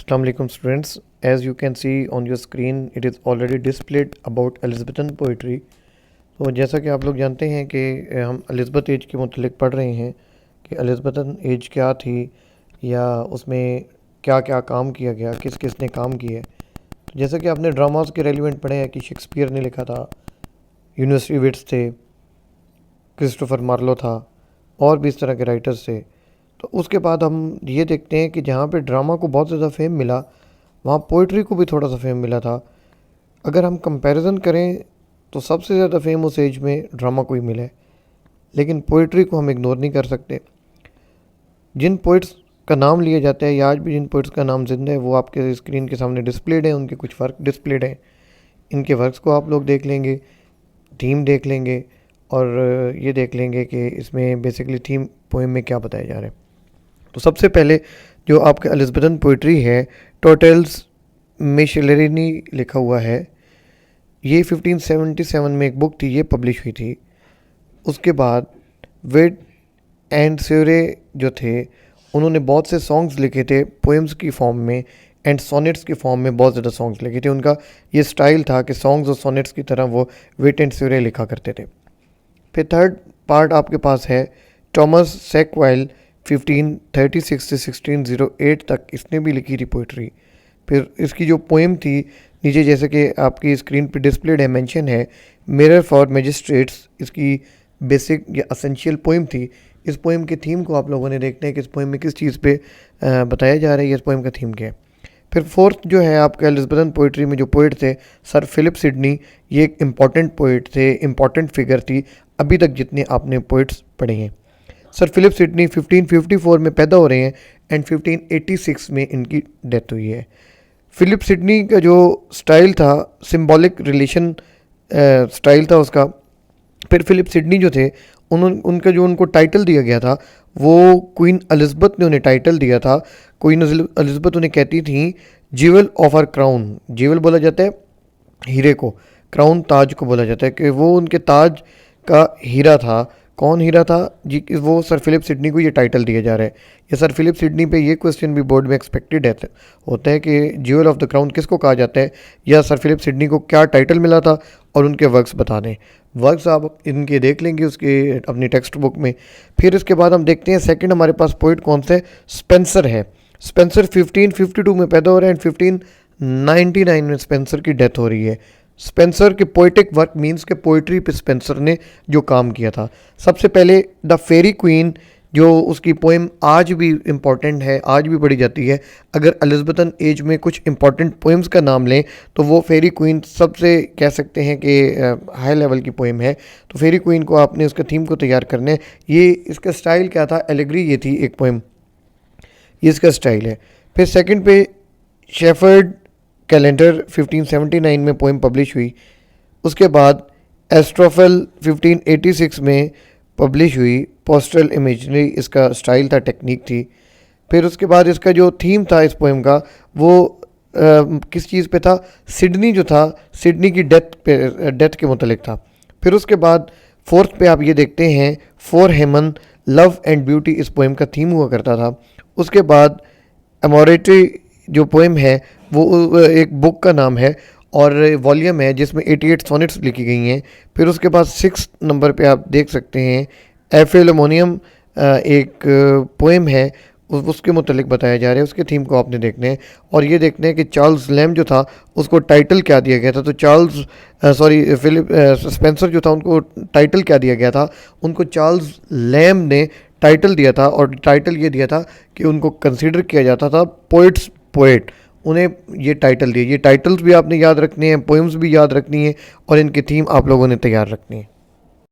Assalamu alaikum students. As you can see on your screen, it is already displayed about Elizabethan poetry. तो जैसा कि आप लोग जानते हैं कि हम एलिज़ाबेथ एज के मुतल्लिक पढ़ रहे हैं कि एलिज़ाबेथन एज क्या थी या उसमें क्या क्या काम किया गया, किस किस ने काम किए। तो जैसा कि आपने ड्रामास के रेलिवेंट पढ़े हैं कि शेक्सपियर ने लिखा था, यूनिवर्सिटी विट्स थे, क्रिस्टोफर मार्लो था और भी इस तरह के राइटर्स थे। तो उसके बाद हम ये देखते हैं कि जहाँ पे ड्रामा को बहुत ज़्यादा फेम मिला, वहाँ पोइट्री को भी थोड़ा सा फेम मिला था। अगर हम कंपैरिजन करें तो सबसे ज़्यादा फेम उस एज में ड्रामा को ही मिला है, लेकिन पोइट्री को हम इग्नोर नहीं कर सकते। जिन पोइट्स का नाम लिया जाता है या आज भी जिन पोइट्स का नाम जिंदा है वो आपके स्क्रीन के सामने डिस्प्लेड हैं, उनके कुछ वर्क डिस्प्लेड हैं। इनके वर्क्स को आप लोग देख लेंगे, थीम देख लेंगे और ये देख लेंगे कि इसमें बेसिकली थीम पोएम में क्या बताया जा रहा है। तो सबसे पहले जो आपका एलिज़ाबेथन पोइट्री है, टोटेल्स मिशेलेरिनी लिखा हुआ है। ये 1577 में एक बुक थी, ये पब्लिश हुई थी। उसके बाद विट एंड स्योरे जो थे उन्होंने बहुत से सॉन्ग्स लिखे थे पोएम्स की फॉर्म में एंड सोनेट्स की फॉर्म में, बहुत ज़्यादा सॉन्ग्स लिखे थे। उनका ये स्टाइल था कि सॉन्ग्स और सोनेट्स की तरह वो विट एंड स्योरे लिखा करते थे। फिर थर्ड पार्ट आपके पास है थॉमस सैकवाइल, 1536 से 1608 तक इसने भी लिखी थी पोइट्री। फिर इसकी जो पोएम थी नीचे जैसे कि आपकी स्क्रीन पे डिस्प्लेड है, मेंशन है, मिरर फॉर मैजिस्ट्रेट्स इसकी बेसिक या असेंशियल पोएम थी। इस पोएम के थीम को आप लोगों ने देखते हैं कि इस पोएम में किस चीज़ पे बताया जा रहा है, इस पोएम का थीम क्या है। फिर फोर्थ जो है आपका एलिज़ाबेथन पोइट्री में जो पोइट थे सर फिलिप सिडनी, ये एक इम्पॉर्टेंट पोइट थे, इम्पॉर्टेंट फिगर थी अभी तक जितने आपने पोइट्स पढ़े हैं। सर फिलिप सिडनी 1554 में पैदा हो रहे हैं एंड 1586 में इनकी डेथ हुई है। फिलिप सिडनी का जो स्टाइल था सिंबॉलिक रिलेशन स्टाइल था उसका। फिर फिलिप सिडनी जो थे उनका जो उनको टाइटल दिया गया था वो क्वीन एलिज़ाबेथ ने उन्हें टाइटल दिया था। क्वीन एलिज़ाबेथ उन्हें कहती थी jewel of our crown. Jewel बोला जाता है हीरे को, क्राउन ताज को बोला जाता है कि वो उनके ताज का हीरा था। कौन हीरा था जी? वो सर फिलिप सिडनी को ये टाइटल दिया जा रहा है। ये सर फिलिप सिडनी पे ये क्वेश्चन भी बोर्ड में एक्सपेक्टेड होता है कि ज्यूल ऑफ द क्राउन किसको कहा जाता है या सर फिलिप सिडनी को क्या टाइटल मिला था और उनके वर्क्स बता दें। वर्क्स आप इनके देख लेंगे उसके अपनी टेक्स्ट बुक में। फिर इसके बाद हम देखते हैं सेकंड हमारे पास पोइट कौन से, स्पेंसर है। स्पेंसर 1552 में पैदा हो रहे हैं एंड 1599 में स्पेंसर की डेथ हो रही है। स्पेंसर के पोइटिक वर्क मीन्स के पोइट्री पे स्पेंसर ने जो काम किया था, सबसे पहले द फेरी क्वीन जो उसकी पोएम आज भी इम्पॉर्टेंट है, आज भी पढ़ी जाती है। अगर एलिज़ाबेथन एज में कुछ इम्पॉर्टेंट पोएम्स का नाम लें तो वो फेरी क्वीन सबसे कह सकते हैं कि हाई लेवल की पोएम है। तो फेरी क्वीन को आपने उसका थीम को तैयार करना है। ये इसका स्टाइल क्या था, एलेग्री ये थी एक पोएम, ये इसका स्टाइल है। फिर सेकंड पे शेफर्ड कैलेंडर 1579 में पोएम पब्लिश हुई। उसके बाद एस्ट्रोफेल 1586 में पब्लिश हुई। पोस्टल इमेजरी इसका स्टाइल था, टेक्निक थी। फिर उसके बाद इसका जो थीम था इस पोएम का वो किस चीज़ पे था, सिडनी जो था सिडनी की डेथ के मुतलिक था। फिर उसके बाद फोर्थ पे आप ये देखते हैं for Hymen, love and beauty इस पोएम का थीम हुआ करता था। उसके बाद अमोरेटरी जो पोएम है वो एक बुक का नाम है और वॉल्यूम है जिसमें 88 सोनेट्स लिखी गई हैं। फिर उसके बाद 6 नंबर पे आप देख सकते हैं एफिलमोनियम एक पोएम है, उसके मुतलिक बताया जा रहा है, उसके थीम को आपने देखना है। और ये देखना है कि चार्ल्स लैम जो था उसको टाइटल क्या दिया गया था। तो फिलिप स्पेंसर जो था उनको टाइटल क्या दिया गया था, उनको चार्ल्स लैम ने टाइटल दिया था और टाइटल ये दिया था कि उनको कंसिडर किया जाता था पोइट्स पोइट, उन्हें ये टाइटल दिए। ये टाइटल्स भी आपने याद रखने हैं, पोएम्स भी याद रखनी है और इनकी थीम आप लोगों ने तैयार रखनी है।